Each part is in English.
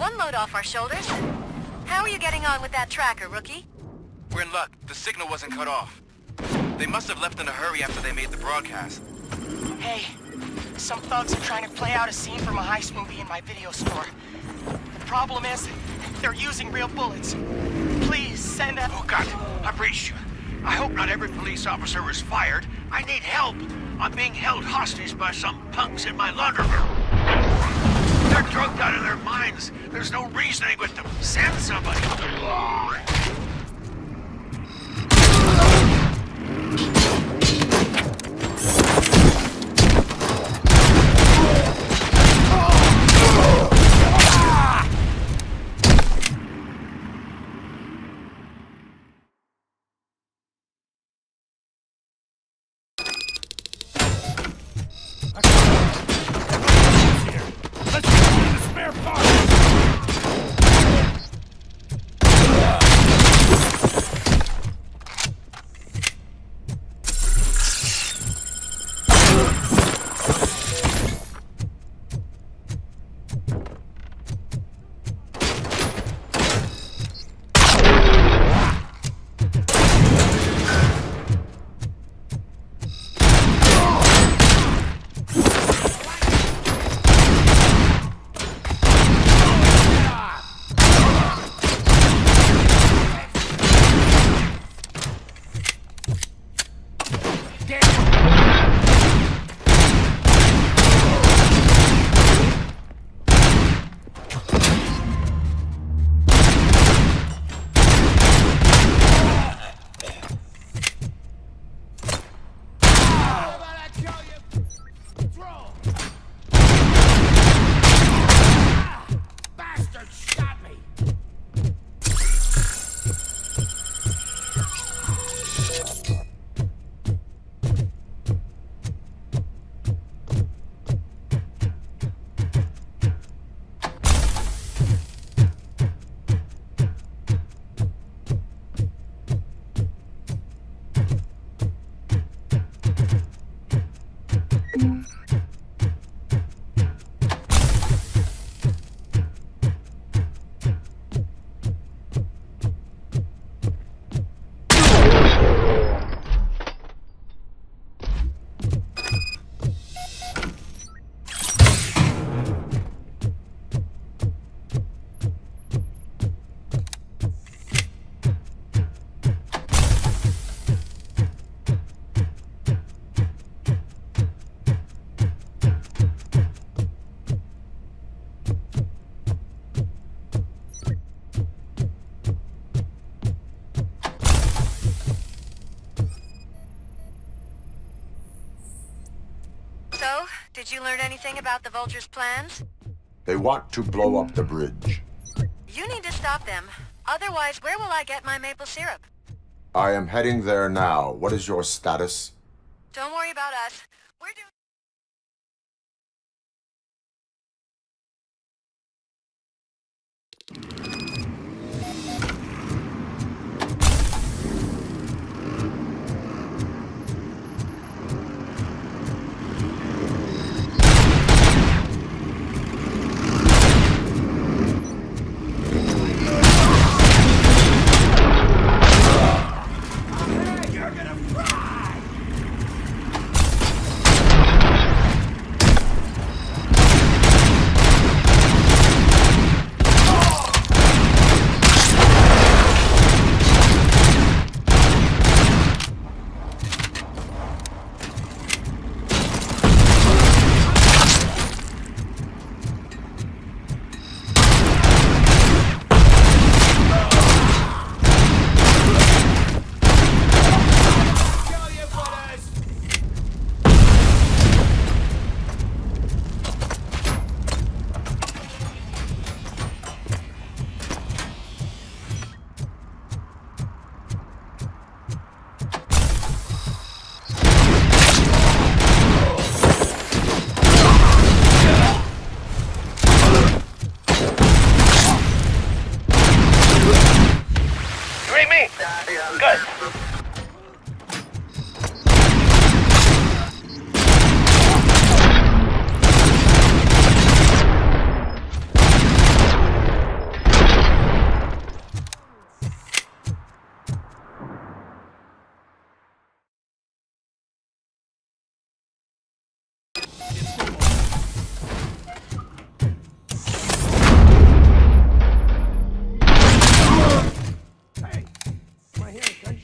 one load off our shoulders. How are you getting on with that tracker, rookie? We're in luck. The signal wasn't cut off. They must have left in a hurry after they made the broadcast. Hey, some thugs are trying to play out a scene from a heist movie in my video store. The problem is, they're using real bullets. Please send a... Oh God, I've reached you. I hope not every police officer was fired. I need help. I'm being held hostage by some punks in my laundry room. They're drugged out of their minds. There's no reasoning with them. Send somebody. Did you learn anything about the Vulture's plans? They want to blow up the bridge. You need to stop them. Otherwise, where will I get my maple syrup? I am heading there now. What is your status? Don't worry about us. We're doing...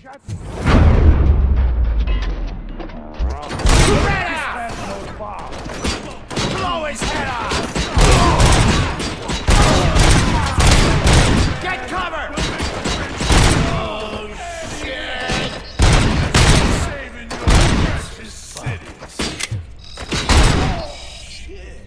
Blow his head off! Get cover! Oh, shit! Saving your precious cities. Oh, shit.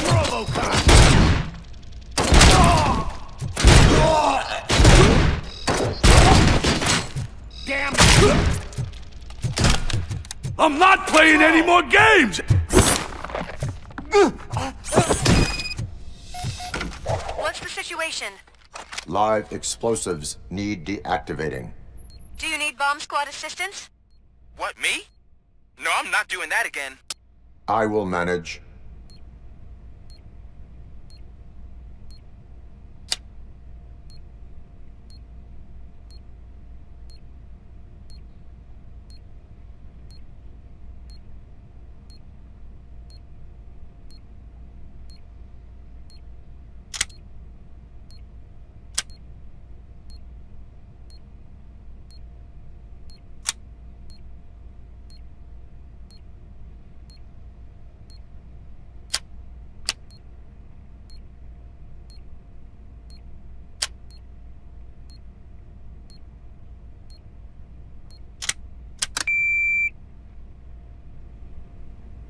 Robocop! Damn! I'm not playing any more games! What's the situation? Live explosives need deactivating. Do you need bomb squad assistance? What, me? No, I'm not doing that again. I will manage.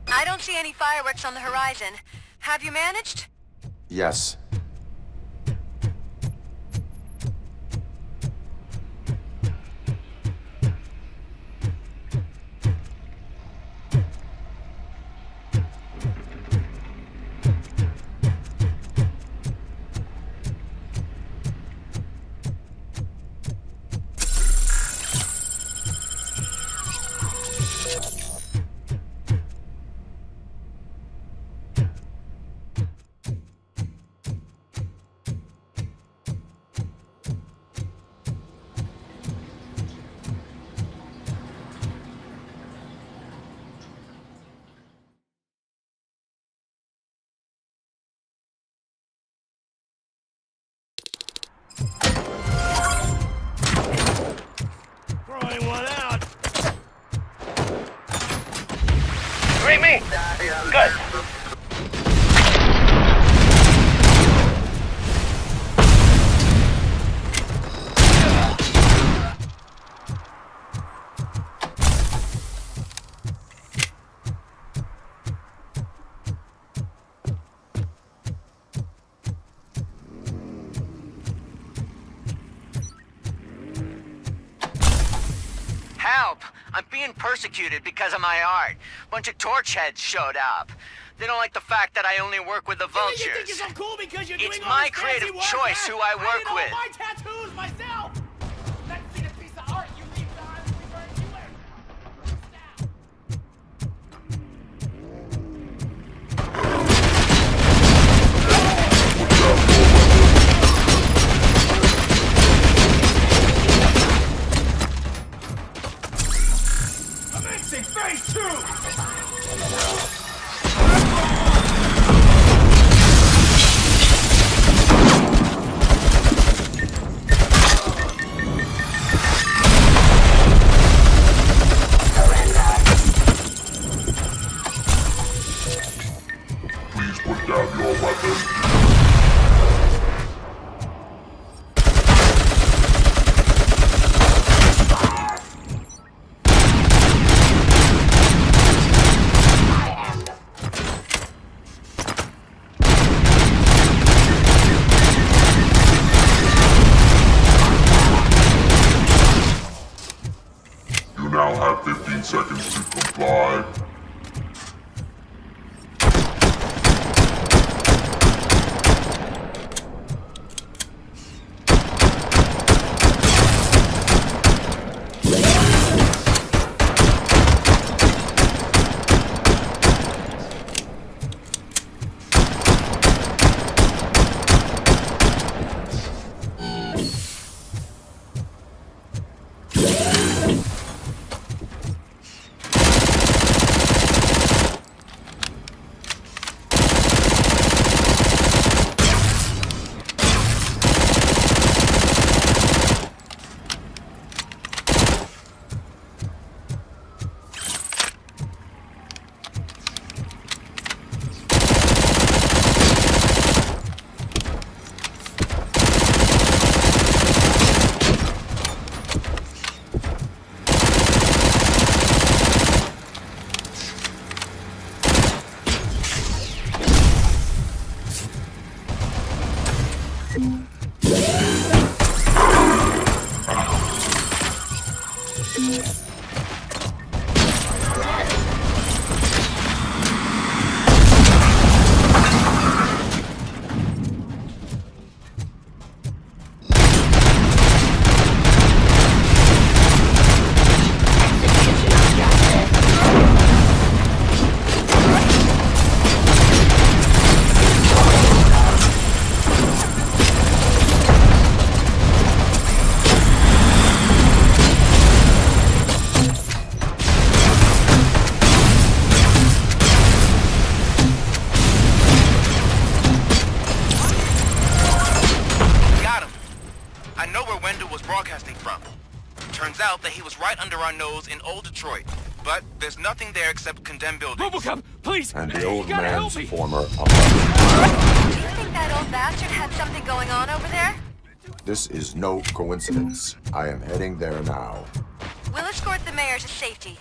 I don't see any fireworks on the horizon. Have you managed? Yes. Throwing one out. Greet me. Good. Help! I'm being persecuted because of my art. Bunch of torch heads showed up. They don't like the fact that I only work with the vultures. You think you're so cool because you're It's doing all my this fancy creative work, choice who I work did all with. my tattoos myself. Let's see the piece of art you leave behind when we burn you in. Commencing phase 2! Please put down your weapon. You now have 15 seconds to comply. out that he was right under our nose in Old Detroit. But there's nothing there except condemned buildings. Robocop, please! And the You old gotta help man's me! former Do you think that old bastard had something going on over there? This is no coincidence. I am heading there now. We'll escort the mayor to safety.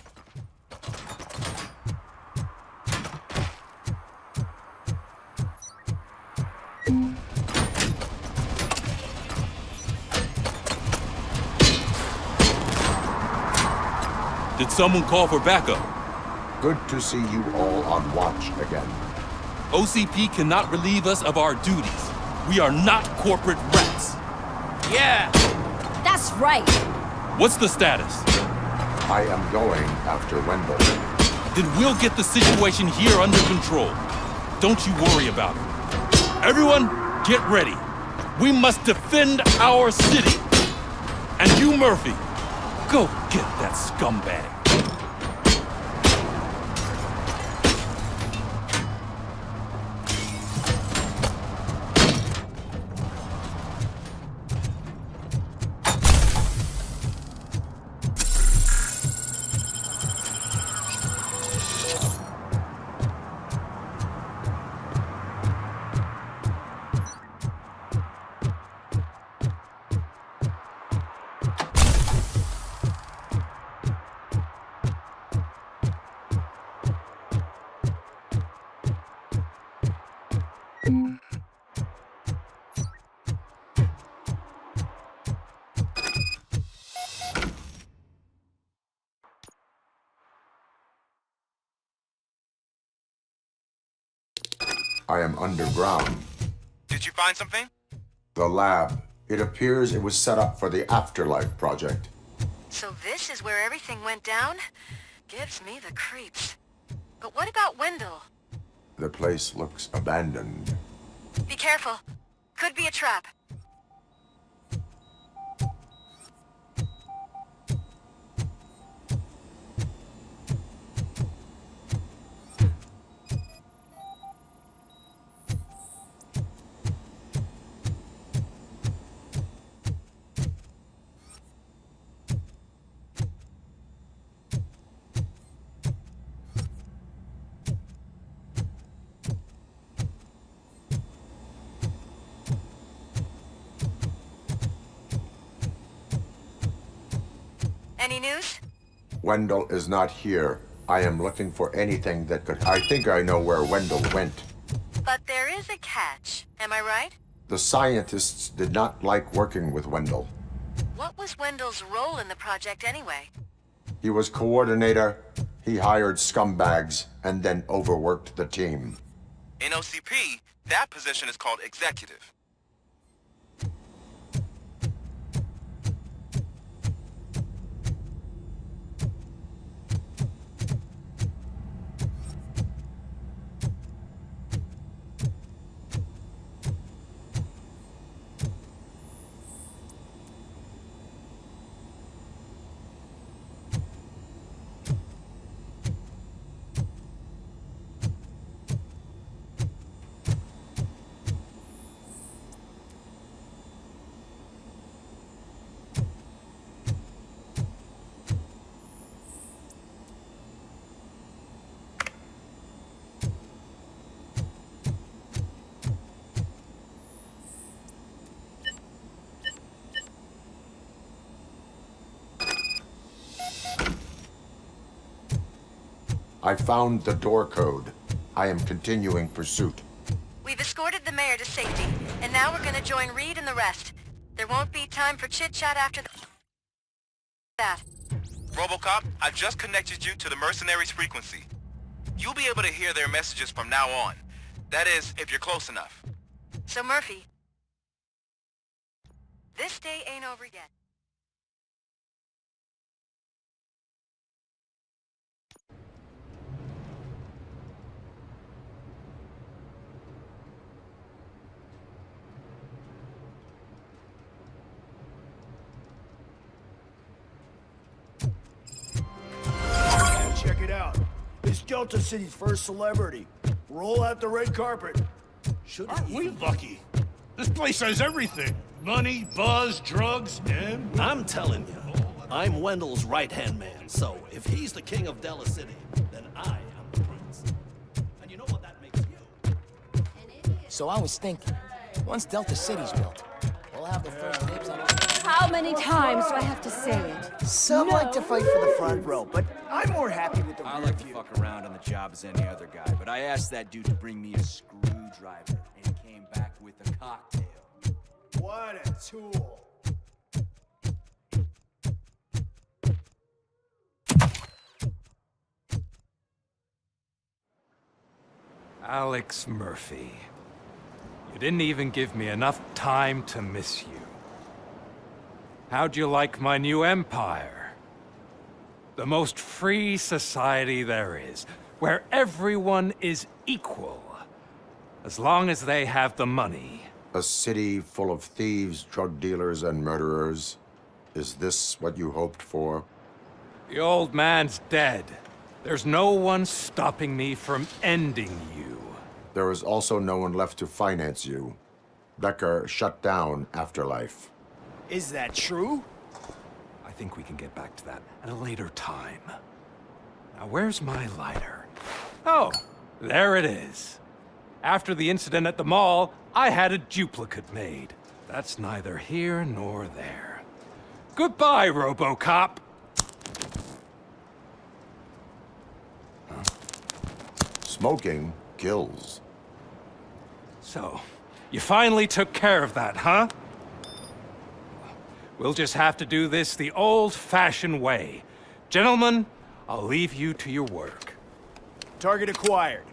Did someone call for backup? Good to see you all on watch again. OCP cannot relieve us of our duties. We are not corporate rats. Yeah. That's right. What's the status? I am going after Wendell. Then we'll get the situation here under control. Don't you worry about it. Everyone, get ready. We must defend our city. And you, Murphy, go get that scumbag. I am underground. Did you find something? The lab. It appears it was set up for the Afterlife project. So this is where everything went down? Gives me the creeps. But what about Wendell? The place looks abandoned. Be careful. Could be a trap. Any news? Wendell is not here. I am looking for anything that could... I think I know where Wendell went. But there is a catch. Am I right? The scientists did not like working with Wendell. What was Wendell's role in the project anyway? He was coordinator, he hired scumbags, and then overworked the team. In OCP, that position is called executive. I found the door code. I am continuing pursuit. We've escorted the mayor to safety, and now we're gonna join Reed and the rest. There won't be time for chit-chat after that. Robocop, I've just connected you to the mercenaries' frequency. You'll be able to hear their messages from now on. That is, if you're close enough. So Murphy, this day ain't over yet. Check it out. It's Delta City's first celebrity. Roll out the red carpet. Aren't we lucky? This place has everything. Money, buzz, drugs, and... I'm telling you, I'm Wendell's right-hand man, so if he's the king of Della City, then I am the prince. And you know what that makes you? So I was thinking, once Delta City's built, we'll have the first dibs on it. How many times do I have to say it? Some like to fight for the front row, but I'm more happy with the I rear like to view. fuck around on the job as any other guy, but I asked that dude to bring me a screwdriver, and he came back with a cocktail. What a tool. Alex Murphy. You didn't even give me enough time to miss you. How'd you like my new empire? The most free society there is, where everyone is equal, as long as they have the money. A city full of thieves, drug dealers, and murderers. Is this what you hoped for? The old man's dead. There's no one stopping me from ending you. There is also no one left to finance you. Becker shut down Afterlife. Is that true? I think we can get back to that at a later time. Now, where's my lighter? Oh, there it is. After the incident at the mall, I had a duplicate made. That's neither here nor there. Goodbye, Robocop. Smoking kills. So, you finally took care of that, huh? We'll just have to do this the old-fashioned way. Gentlemen, I'll leave you to your work. Target acquired.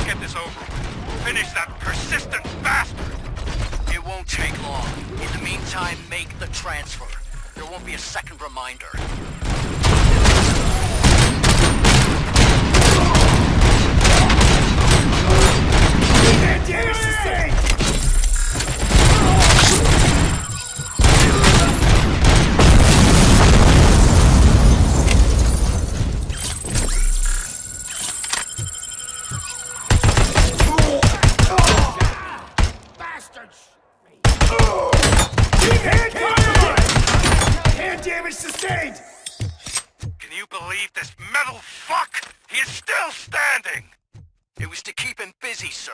Get this over with. Finish that persistent bastard! It won't take long. In the meantime, make the transfer. There won't be a second reminder. Damage sustained! Bastards! Hand damage sustained! Can you believe this metal fuck? He is still standing! It was to keep him busy, sir.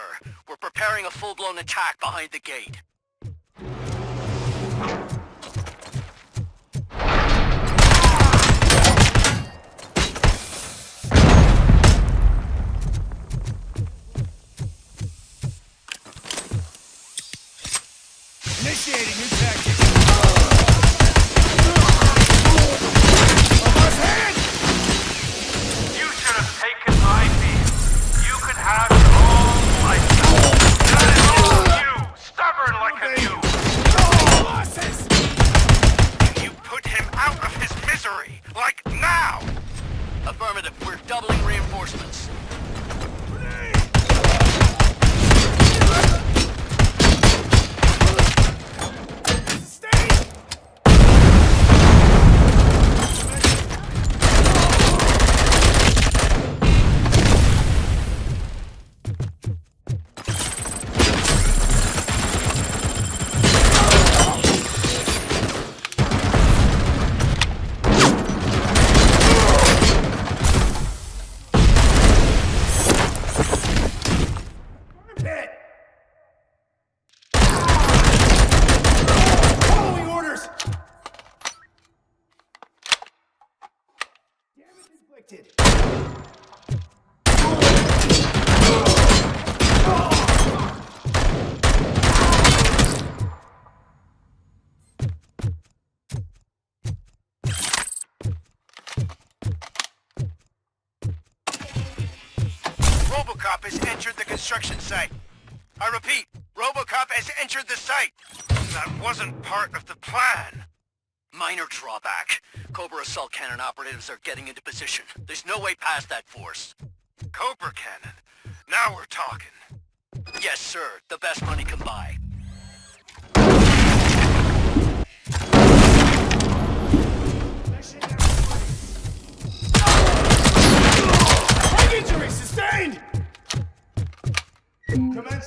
We're preparing a full-blown attack behind the gate. Initiating new tactics. You should have taken my beat. You could have your own lifestyle. That is all you, stubborn like a mule. Can you put him out of his misery, like now? Affirmative. We're doubling reinforcements. Following orders! Damage inflicted. Robocop has entered the construction site. I repeat, Robocop has entered the site. That wasn't part of the plan. Minor drawback. Cobra assault cannon operatives are getting into position. There's no way past that force. Cobra cannon. Now we're talking. Yes, sir. The best money can buy.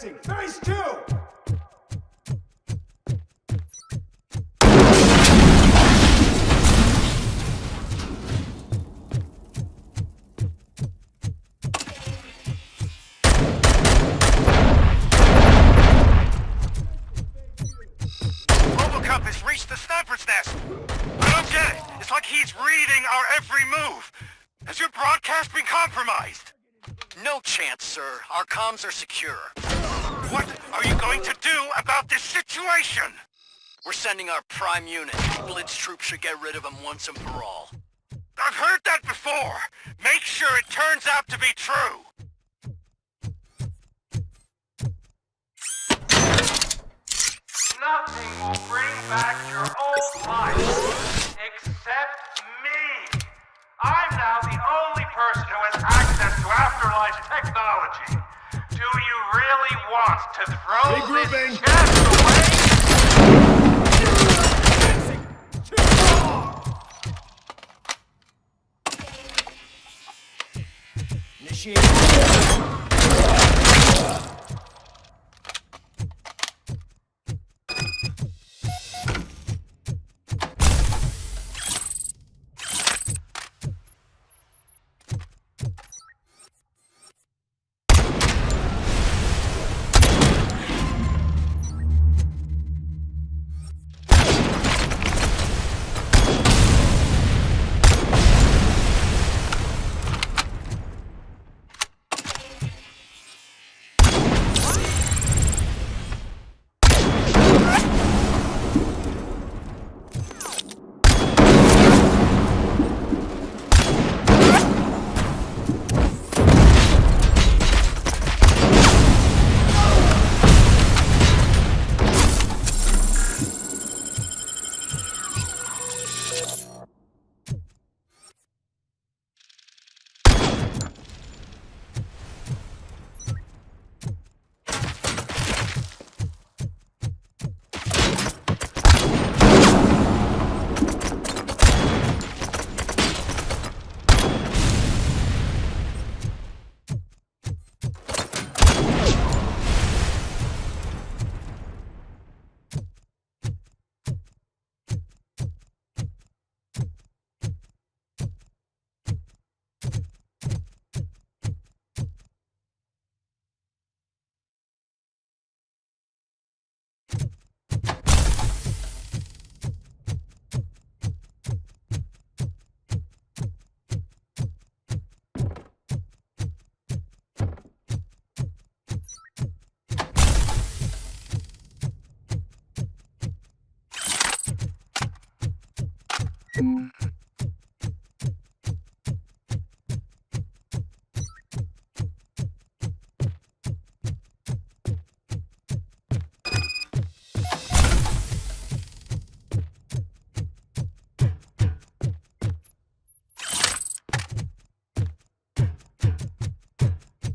Facing! Phase 2! Robocop has reached the sniper's nest. I don't get it. It's like he's reading our every move. Has your broadcast been compromised? No chance, sir. Our comms are secure. What are you going to do about this situation? We're sending our prime unit. Blitz troops should get rid of him once and for all. I've heard that before. Make sure it turns out to be true. Nothing will bring back your old life except me. I'm now the only person who has access to afterlife technology. Do you really want to throw this chance away?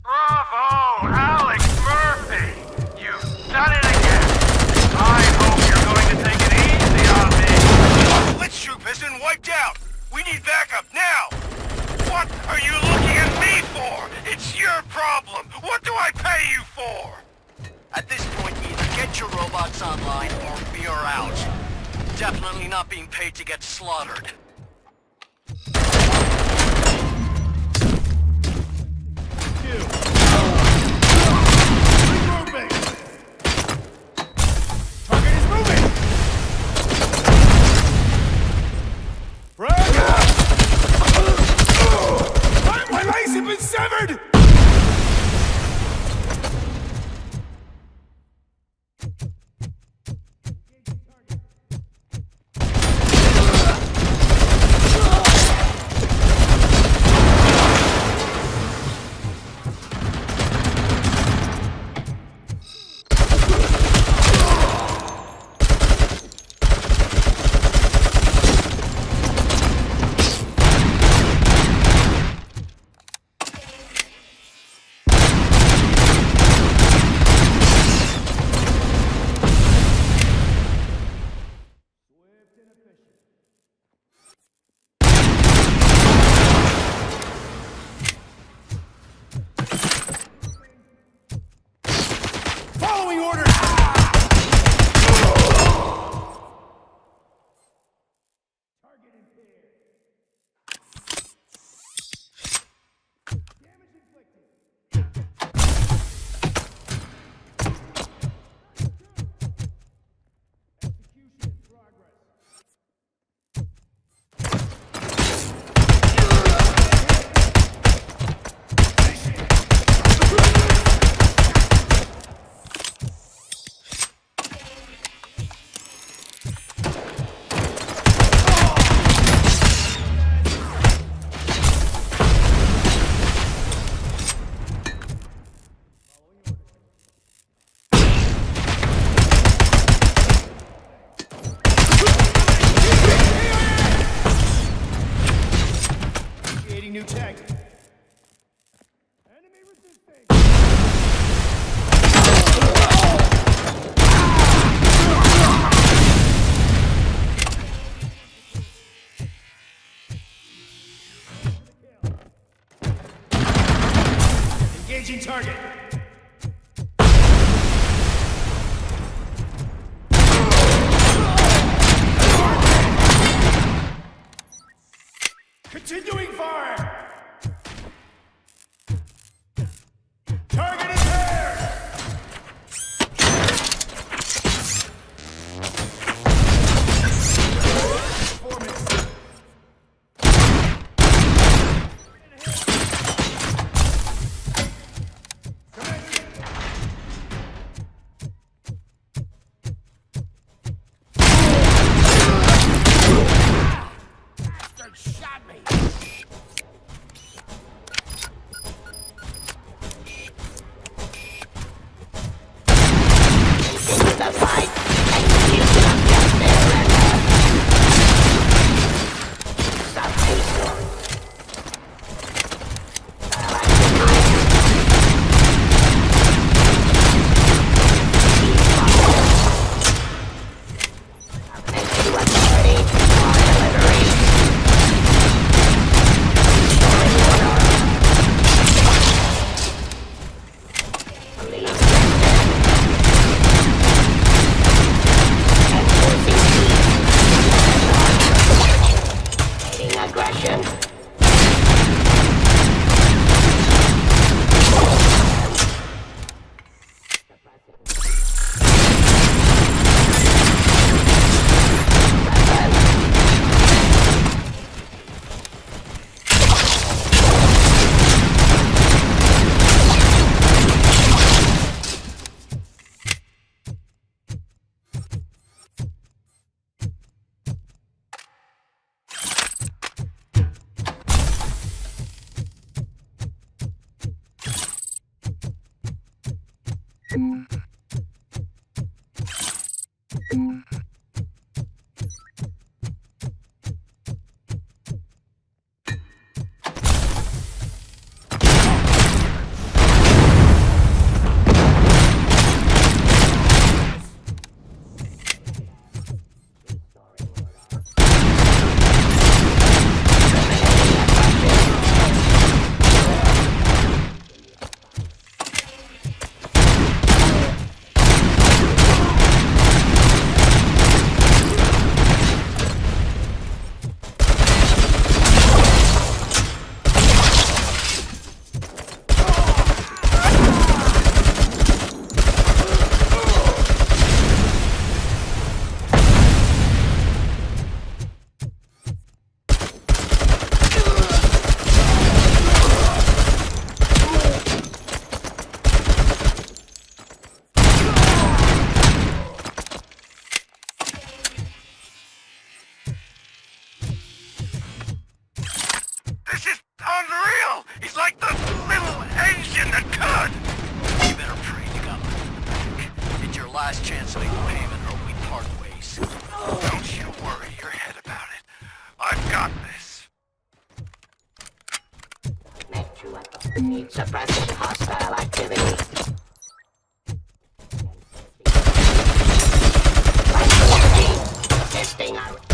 Bravo, Alex Murphy! You've done it again! I hope you're going to take it easy on me! Our blitz troop has been wiped out! We need backup now! What are you looking at me for? It's your problem! What do I pay you for? At this point, either get your robots online or we are out. Definitely not being paid to get slaughtered. Severed! Continuing fire! Target is there! Shot me! last chance to make the payment or we part ways. Don't you worry your head about it. I've got this. Need suppressing hostile activity. Testing out.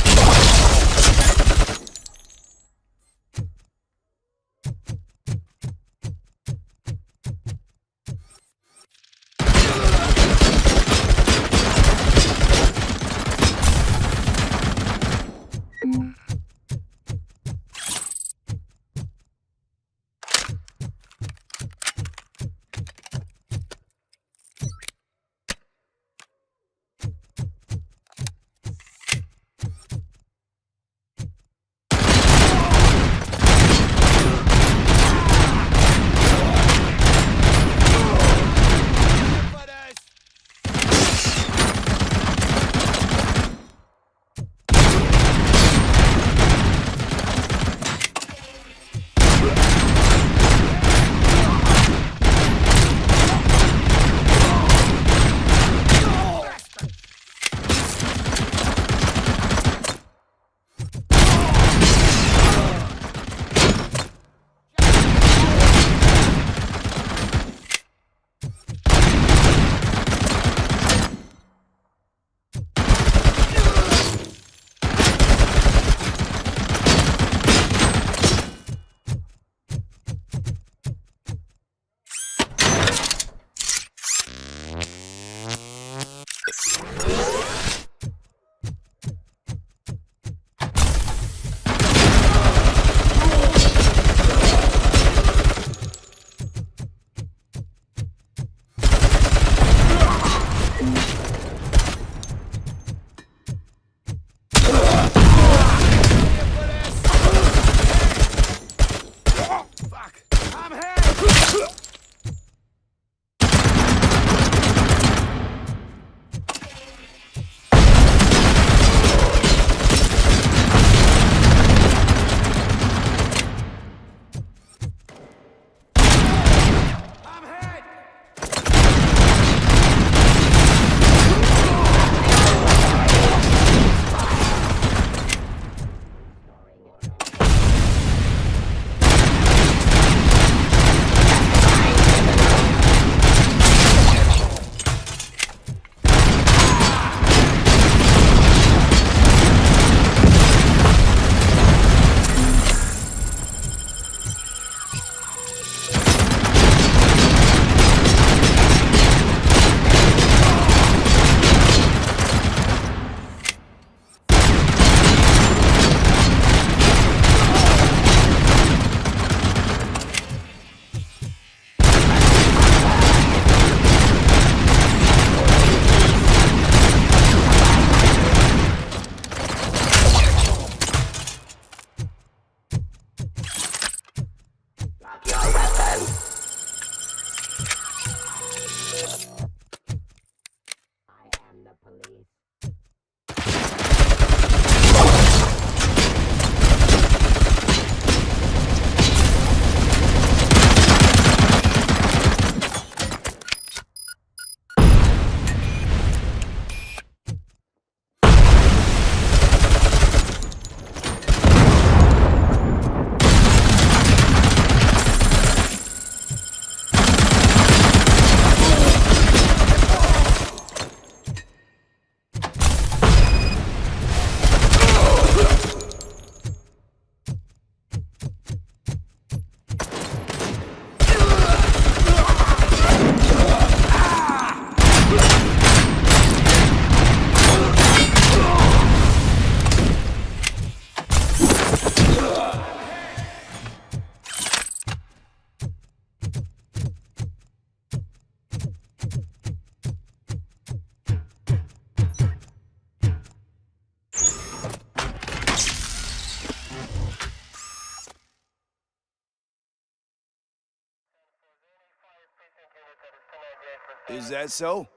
Is that so?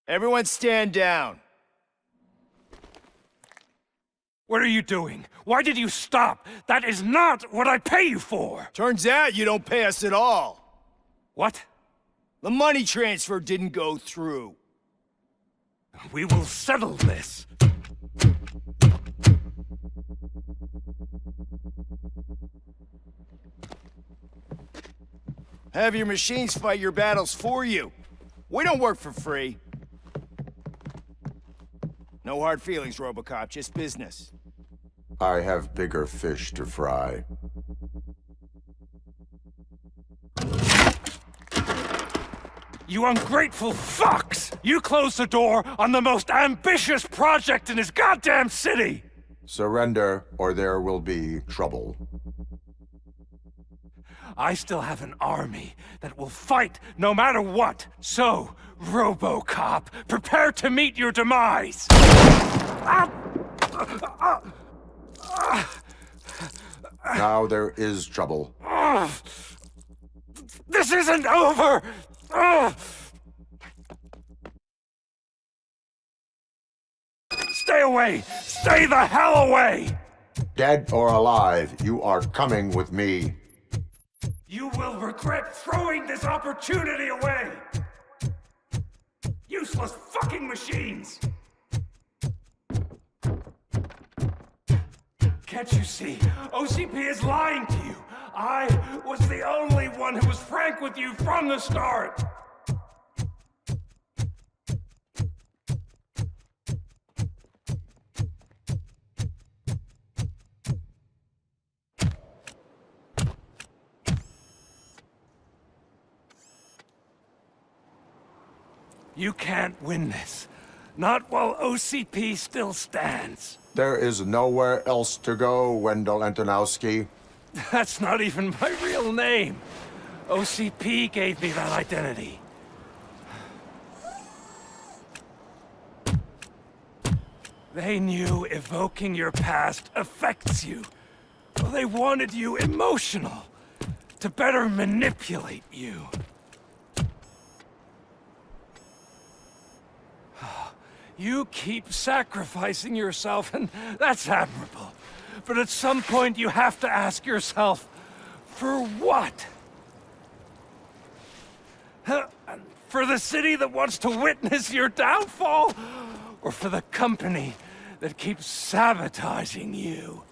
Everyone stand down. What are you doing? Why did you stop? That is not what I pay you for! Turns out you don't pay us at all. What? The money transfer didn't go through. We will settle this. Have your machines fight your battles for you. We don't work for free. No hard feelings, Robocop, just business. I have bigger fish to fry. You ungrateful fucks! You closed the door on the most ambitious project in this goddamn city! Surrender, or there will be trouble. I still have an army that will fight no matter what. So, Robocop, prepare to meet your demise! Now there is trouble. This isn't over! Stay away! Stay the hell away! Dead or alive, you are coming with me. You will regret throwing this opportunity away! Useless fucking machines! Can't you see? OCP is lying to you! I was the only one who was frank with you from the start! You can't win this. Not while OCP still stands. There is nowhere else to go, Wendell Antonowski. That's not even my real name. OCP gave me that identity. They knew evoking your past affects you. Well, they wanted you emotional, to better manipulate you. You keep sacrificing yourself, and that's admirable. But at some point, you have to ask yourself, for what? For the city that wants to witness your downfall? Or for the company that keeps sabotaging you?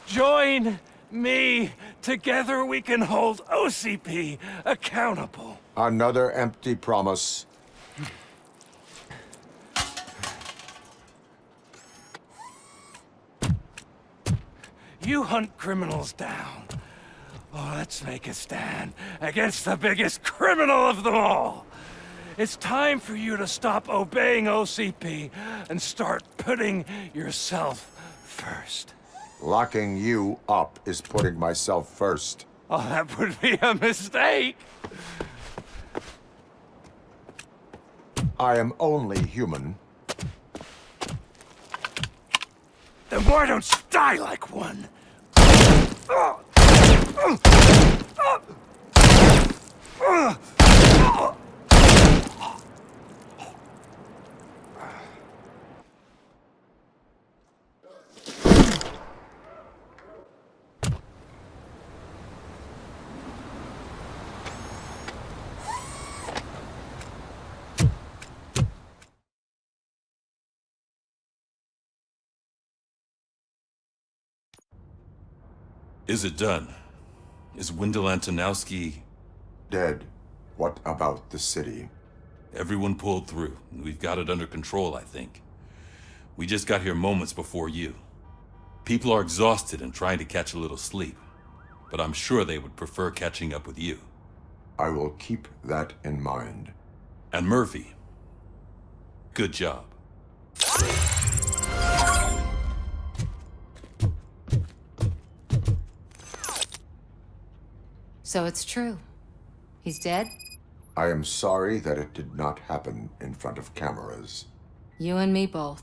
Join me. Together we can hold OCP accountable. Another empty promise. You hunt criminals down. Oh, let's make a stand against the biggest criminal of them all. It's time for you to stop obeying OCP and start putting yourself first. Locking you up is putting myself first. Oh, that would be a mistake. I am only human. Then why don't you die like one? Is it done? Is Wendell Antonowski... dead? What about the city? Everyone pulled through. We've got it under control, I think. We just got here moments before you. People are exhausted and trying to catch a little sleep. But I'm sure they would prefer catching up with you. I will keep that in mind. And Murphy, good job. So it's true. He's dead? I am sorry that it did not happen in front of cameras. You and me both.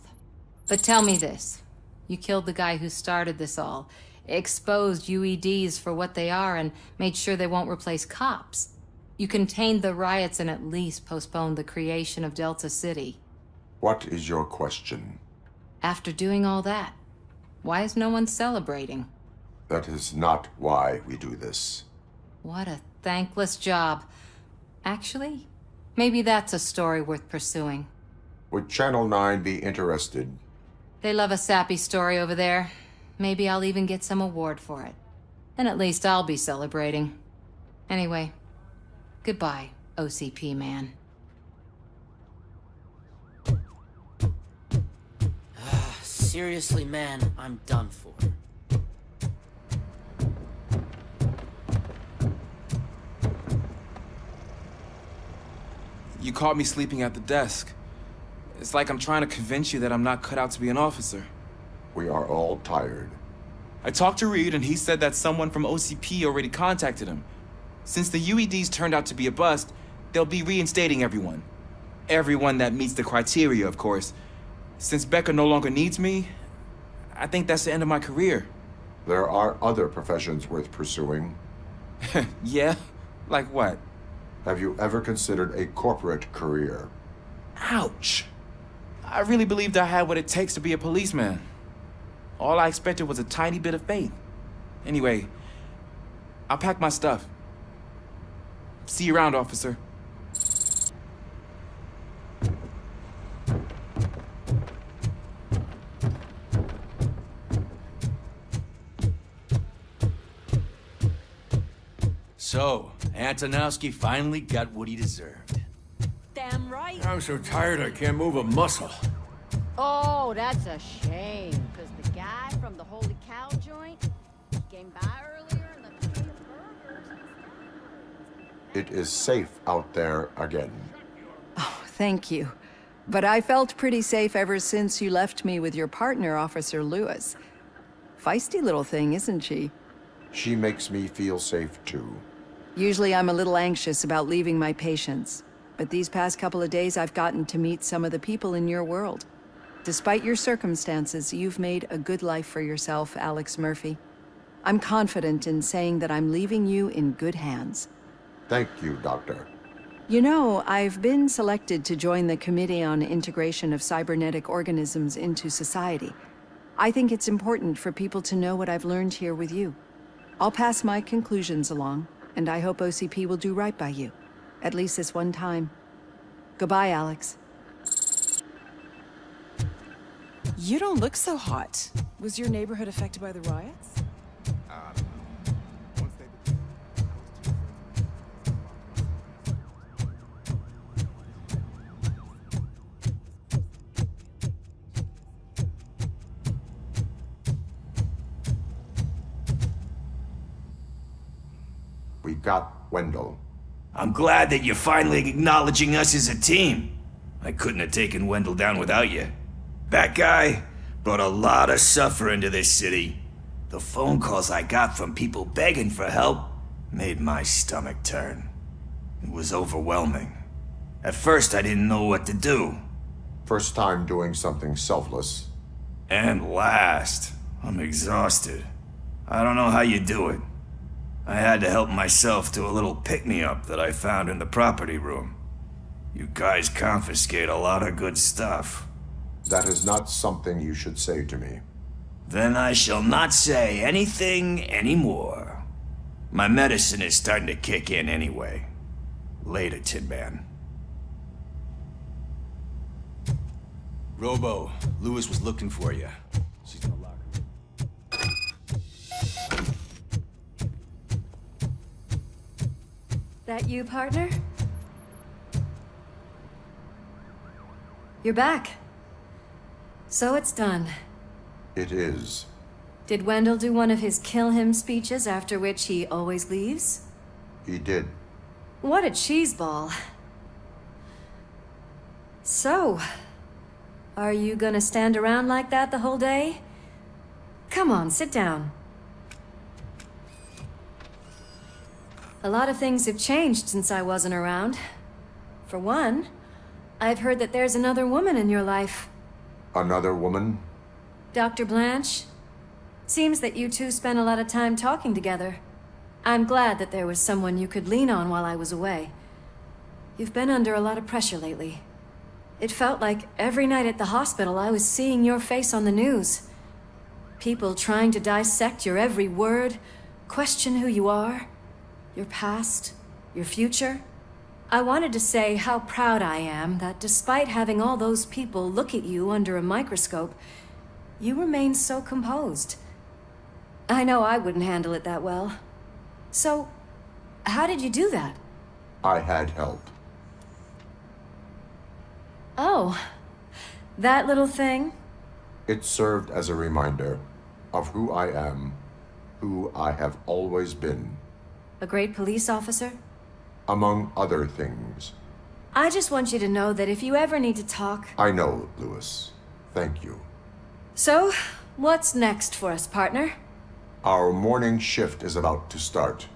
But tell me this. You killed the guy who started this all, exposed UEDs for what they are, and made sure they won't replace cops. You contained the riots and at least postponed the creation of Delta City. What is your question? After doing all that, why is no one celebrating? That is not why we do this. What a thankless job. Actually, maybe that's a story worth pursuing. Would Channel 9 be interested? They love a sappy story over there. Maybe I'll even get some award for it. And at least I'll be celebrating. Anyway, goodbye, OCP man. Seriously, man, I'm done for. You caught me sleeping at the desk. It's like I'm trying to convince you that I'm not cut out to be an officer. We are all tired. I talked to Reed and he said that someone from OCP already contacted him. Since the UEDs turned out to be a bust, they'll be reinstating everyone. Everyone that meets the criteria, of course. Since Becca no longer needs me, I think that's the end of my career. There are other professions worth pursuing. Yeah? Like what? Have you ever considered a corporate career? Ouch. I really believed I had what it takes to be a policeman. All I expected was a tiny bit of faith. Anyway, I'll pack my stuff. See you around, officer. So, Antonowski finally got what he deserved. Damn right. I'm so tired I can't move a muscle. Oh, that's a shame, because the guy from the Holy Cow joint came by earlier and the plate of burgers. It is safe out there again. Oh, thank you. But I felt pretty safe ever since you left me with your partner, Officer Lewis. Feisty little thing, isn't she? She makes me feel safe too. Usually I'm a little anxious about leaving my patients, but these past couple of days I've gotten to meet some of the people in your world. Despite your circumstances, you've made a good life for yourself, Alex Murphy. I'm confident in saying that I'm leaving you in good hands. Thank you, Doctor. You know, I've been selected to join the Committee on Integration of Cybernetic Organisms into Society. I think it's important for people to know what I've learned here with you. I'll pass my conclusions along, and I hope OCP will do right by you. At least this one time. Goodbye, Alex. You don't look so hot. Was your neighborhood affected by the riots? We got Wendell. I'm glad that you're finally acknowledging us as a team. I couldn't have taken Wendell down without you. That guy brought a lot of suffering to this city. The phone calls I got from people begging for help made my stomach turn. It was overwhelming. At first, I didn't know what to do. First time doing something selfless. And last, I'm exhausted. I don't know how you do it. I had to help myself to a little pick-me-up that I found in the property room. You guys confiscate a lot of good stuff. That is not something you should say to me. Then I shall not say anything anymore. My medicine is starting to kick in anyway. Later, Tin Man. Robo, Lewis was looking for you. She's in the locker. That you, partner? You're back. So it's done. It is. Did Wendell do one of his kill him speeches after which he always leaves? He did. What a cheeseball. So, are you gonna stand around like that the whole day? Come on, sit down. A lot of things have changed since I wasn't around. For one, I've heard that there's another woman in your life. Another woman? Dr. Blanche? Seems that you two spent a lot of time talking together. I'm glad that there was someone you could lean on while I was away. You've been under a lot of pressure lately. It felt like every night at the hospital I was seeing your face on the news. People trying to dissect your every word, question who you are, your past, your future. I wanted to say how proud I am that despite having all those people look at you under a microscope, you remain so composed. I know I wouldn't handle it that well. So, how did you do that? I had help. Oh, that little thing? It served as a reminder of who I am, who I have always been. A great police officer? Among other things. I just want you to know that if you ever need to talk... I know, Lewis. Thank you. So, what's next for us, partner? Our morning shift is about to start.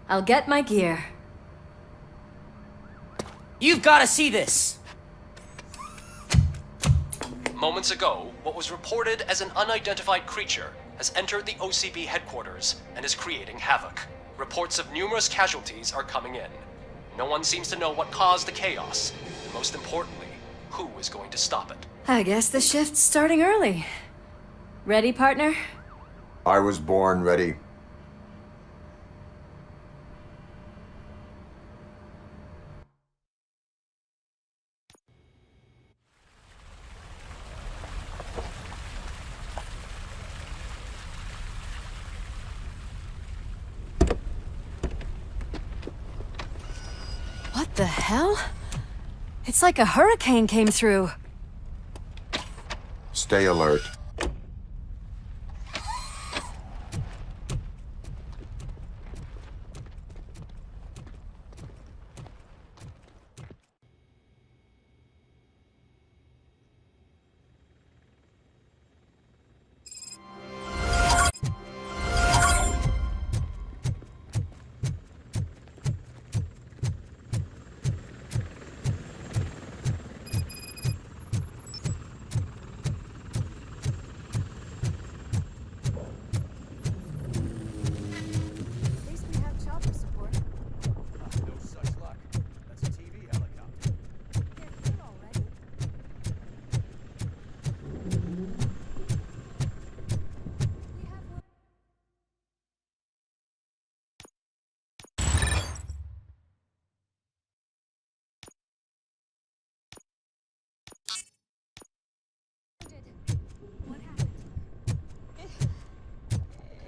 I'll get my gear. You've got to see this! Moments ago, what was reported as an unidentified creature has entered the OCB headquarters and is creating havoc. Reports of numerous casualties are coming in. No one seems to know what caused the chaos, and most importantly, who is going to stop it. I guess the shift's starting early. Ready, partner? I was born ready. What the hell? It's like a hurricane came through. Stay alert.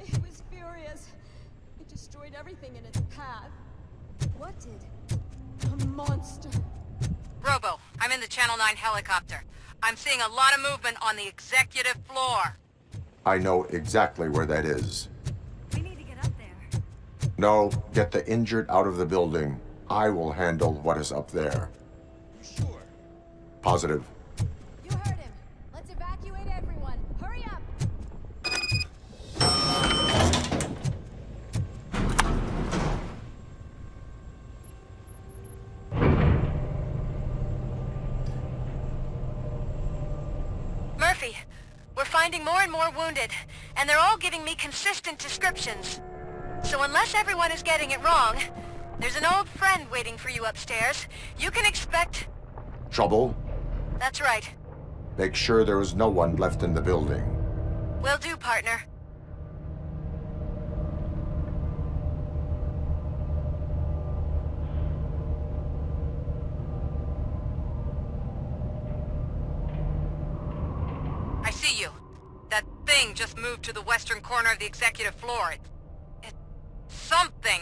It was furious. It destroyed everything in its path. What did? A monster. Robo, I'm in the Channel 9 helicopter. I'm seeing a lot of movement on the executive floor. I know exactly where that is. We need to get up there. No, get the injured out of the building. I will handle what is up there. You sure? Positive. You heard him. Let's evacuate everyone. Hurry up! Murphy, we're finding more and more wounded, and they're all giving me consistent descriptions. So unless everyone is getting it wrong, there's an old friend waiting for you upstairs. You can expect... Trouble? That's right. Make sure there is no one left in the building. Will do, partner. I see you. That thing just moved to the western corner of the executive floor. It's something.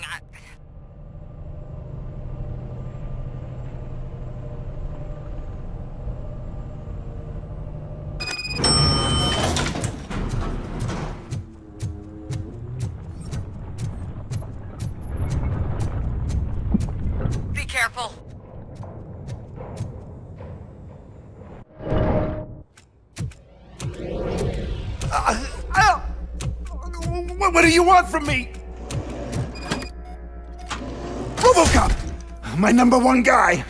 Be careful. What do you want from me? Robocop! My #1 guy.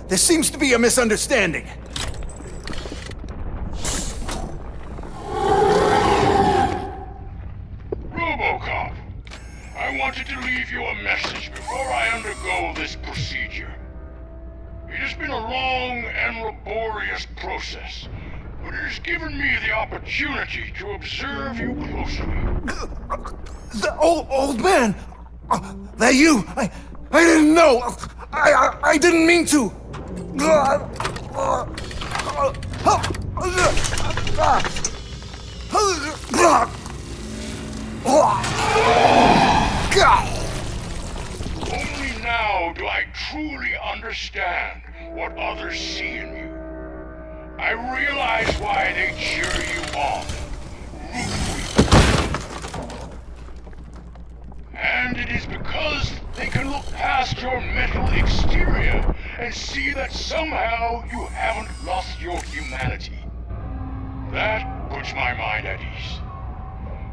There seems to be a misunderstanding. Robocop! I wanted to leave has given me the opportunity to observe you closely. The old man! That you! I didn't know! I didn't mean to! Only now do I truly understand what others see in you. I realize why they cheer you on, root for you. And it is because they can look past your mental exterior and see that somehow you haven't lost your humanity. That puts my mind at ease.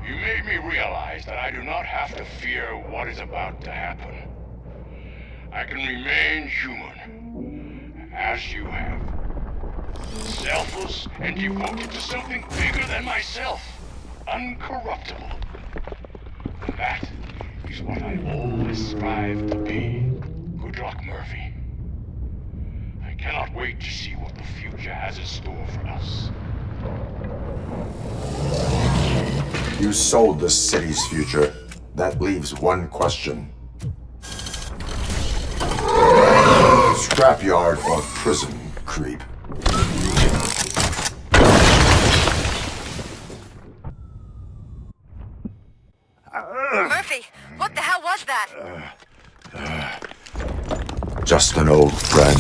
You made me realize that I do not have to fear what is about to happen. I can remain human, as you have. Selfless and devoted to something bigger than myself. Uncorruptible. And that is what I always strive to be. Good luck, Murphy. I cannot wait to see what the future has in store for us. You sold the city's future. That leaves one question. Scrapyard or prison, creep? Murphy, what the hell was that? Just an old friend.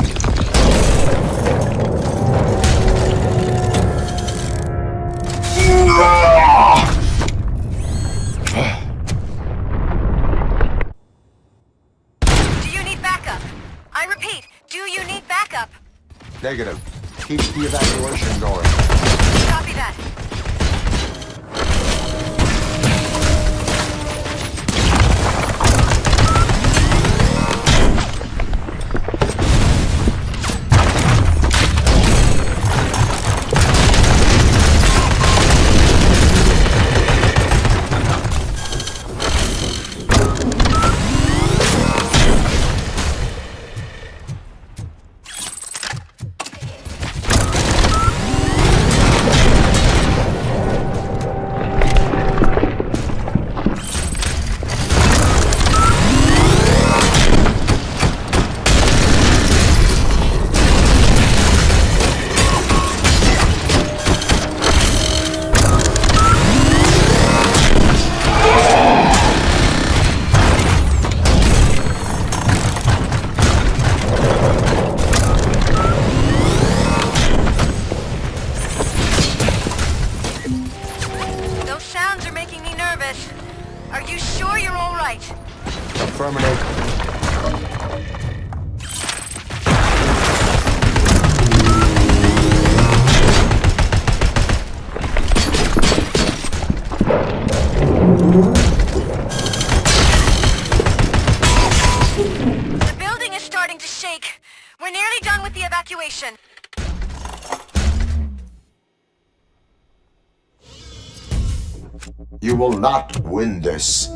Do you need backup? I repeat, do you need backup? Negative. Keep the evacuation going. Copy that. Are you sure you're all right? Affirmative. The building is starting to shake. We're nearly done with the evacuation. You will not win this.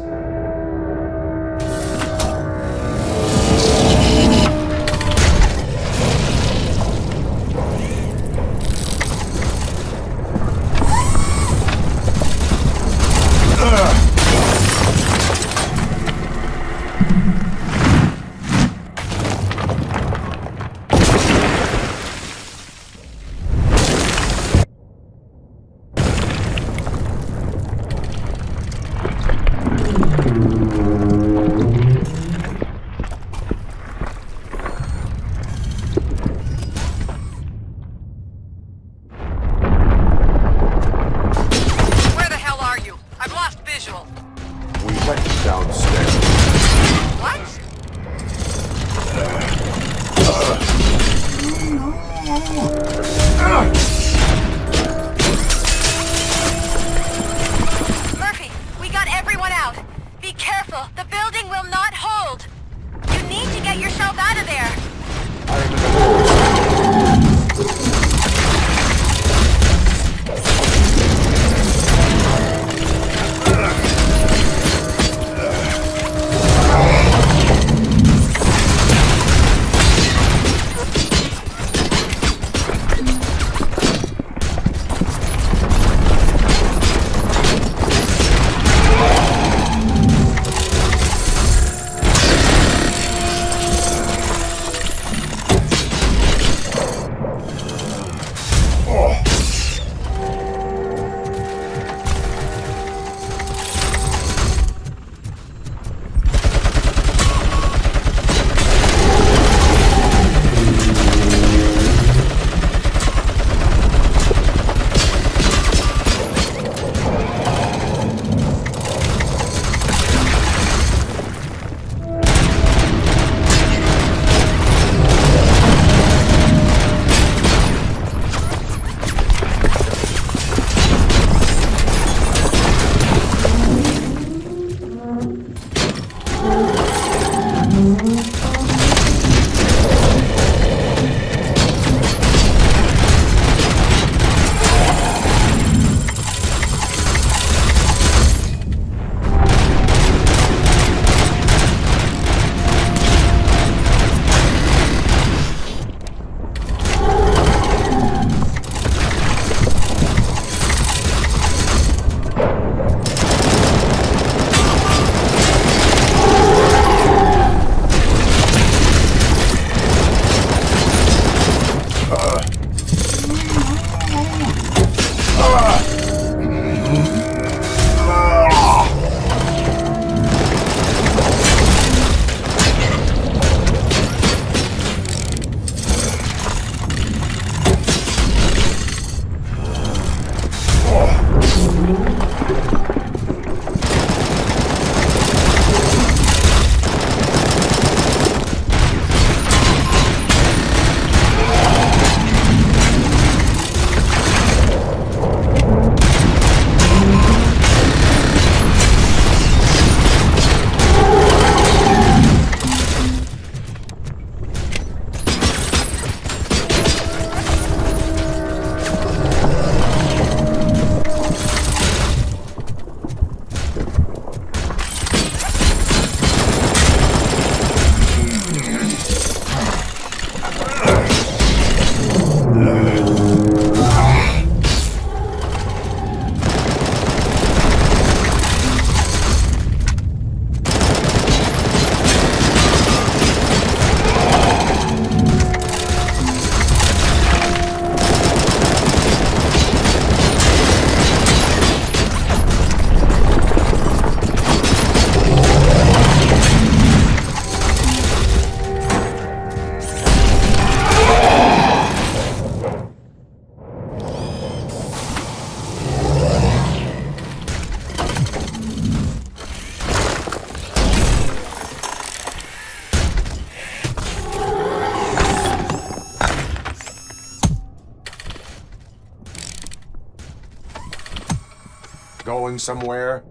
Going somewhere?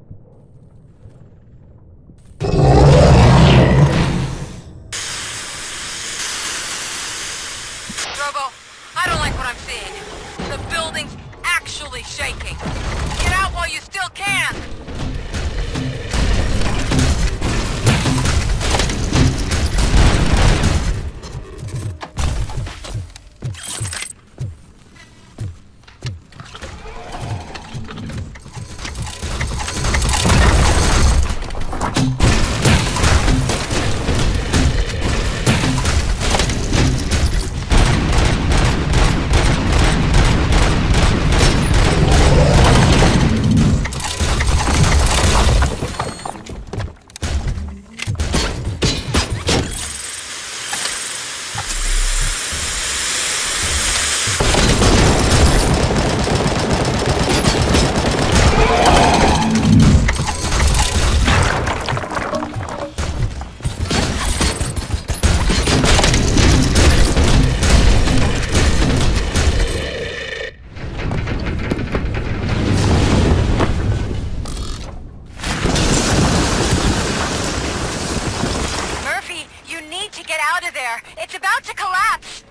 Robo, I don't like what I'm seeing. The building's actually shaking. Get out while you still can! It's about to collapse!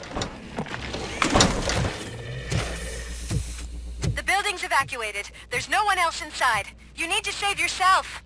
The building's evacuated. There's no one else inside. You need to save yourself.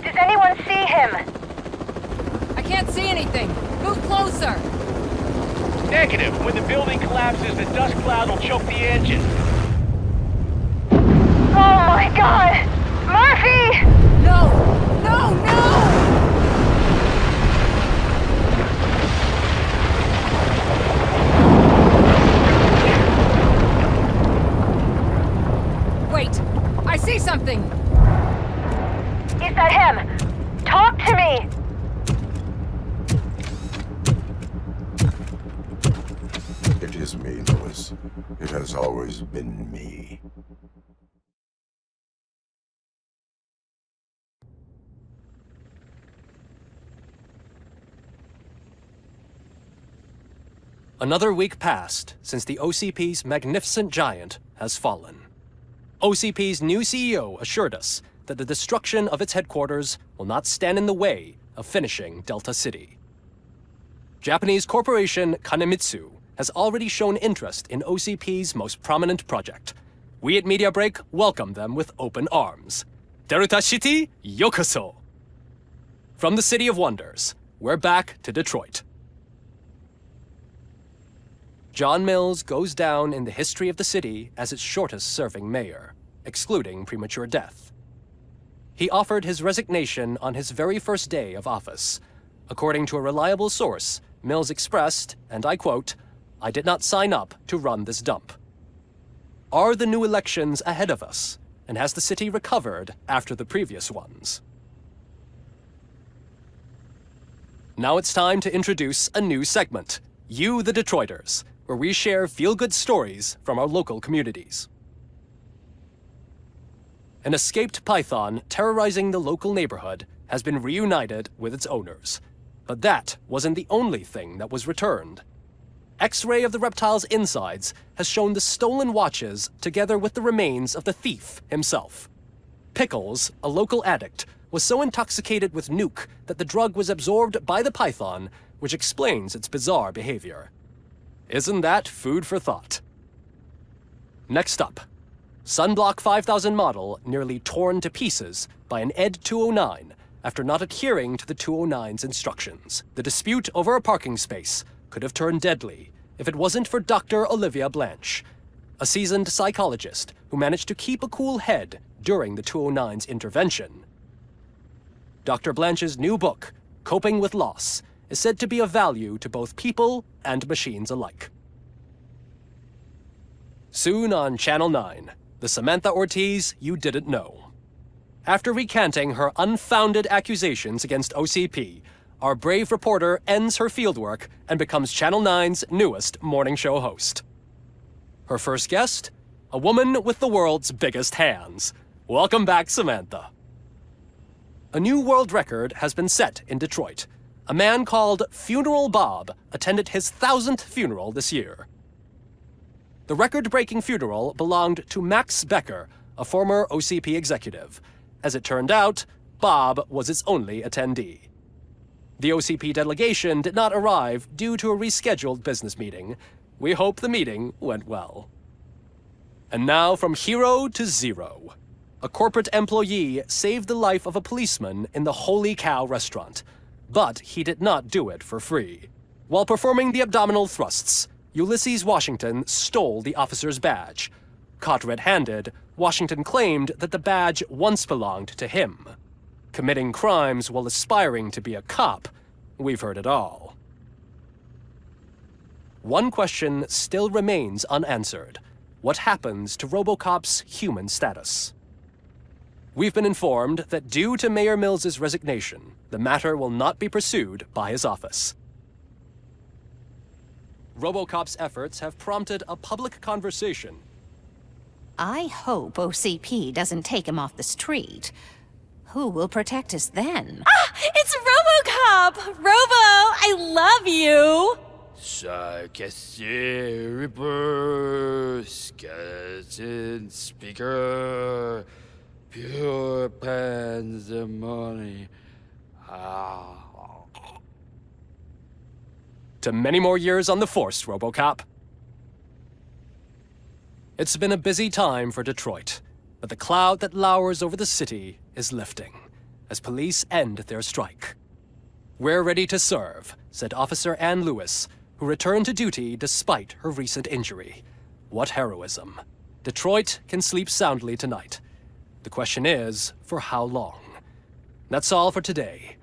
Does anyone see him? I can't see anything. Move closer. Negative. When the building collapses, the dust cloud will choke the engine. Oh my god! Murphy! No! No, no! Wait! I see something! Is that him? Talk to me! It is me, Lewis. It has always been me. Another week passed since the OCP's magnificent giant has fallen. OCP's new CEO assured us that the destruction of its headquarters will not stand in the way of finishing Delta City. Japanese corporation Kanemitsu has already shown interest in OCP's most prominent project. We at Media Break welcome them with open arms. Delta City, yokoso! From the City of Wonders, we're back to Detroit. John Mills goes down in the history of the city as its shortest-serving mayor, excluding premature death. He offered his resignation on his very first day of office. According to a reliable source, Mills expressed, and I quote, "I did not sign up to run this dump." Are the new elections ahead of us, and has the city recovered after the previous ones? Now it's time to introduce a new segment, You the Detroiters, where we share feel-good stories from our local communities. An escaped python terrorizing the local neighborhood has been reunited with its owners. But that wasn't the only thing that was returned. X-ray of the reptile's insides has shown the stolen watches together with the remains of the thief himself. Pickles, a local addict, was so intoxicated with nuke that the drug was absorbed by the python, which explains its bizarre behavior. Isn't that food for thought? Next up, Sunblock 5000 model nearly torn to pieces by an ED 209 after not adhering to the 209's instructions. The dispute over a parking space could have turned deadly if it wasn't for Dr. Olivia Blanche, a seasoned psychologist who managed to keep a cool head during the 209's intervention. Dr. Blanche's new book, Coping with Loss, is said to be of value to both people and machines alike. Soon on Channel 9, the Samantha Ortiz you didn't know. After recanting her unfounded accusations against OCP, our brave reporter ends her fieldwork and becomes Channel 9's newest morning show host. Her first guest? A woman with the world's biggest hands. Welcome back, Samantha. A new world record has been set in Detroit. A man called Funeral Bob attended his 1000th funeral this year. The record-breaking funeral belonged to Max Becker, a former OCP executive. As it turned out, Bob was its only attendee. The OCP delegation did not arrive due to a rescheduled business meeting. We hope the meeting went well. And now from hero to zero. A corporate employee saved the life of a policeman in the Holy Cow restaurant, but he did not do it for free. While performing the abdominal thrusts, Ulysses Washington stole the officer's badge. Caught red-handed, Washington claimed that the badge once belonged to him. Committing crimes while aspiring to be a cop, we've heard it all. One question still remains unanswered. What happens to Robocop's human status? We've been informed that due to Mayor Mills's resignation, the matter will not be pursued by his office. Robocop's efforts have prompted a public conversation. I hope OCP doesn't take him off the street. Who will protect us then? Ah! It's Robocop! Robo, I love you! Reaper, skeleton speaker, pure pandemonium. To many more years on the force, Robocop. It's been a busy time for Detroit, but the cloud that lowers over the city is lifting as police end their strike. We're ready to serve, said Officer Ann Lewis, who returned to duty despite her recent injury. What heroism. Detroit can sleep soundly tonight. The question is, for how long? That's all for today.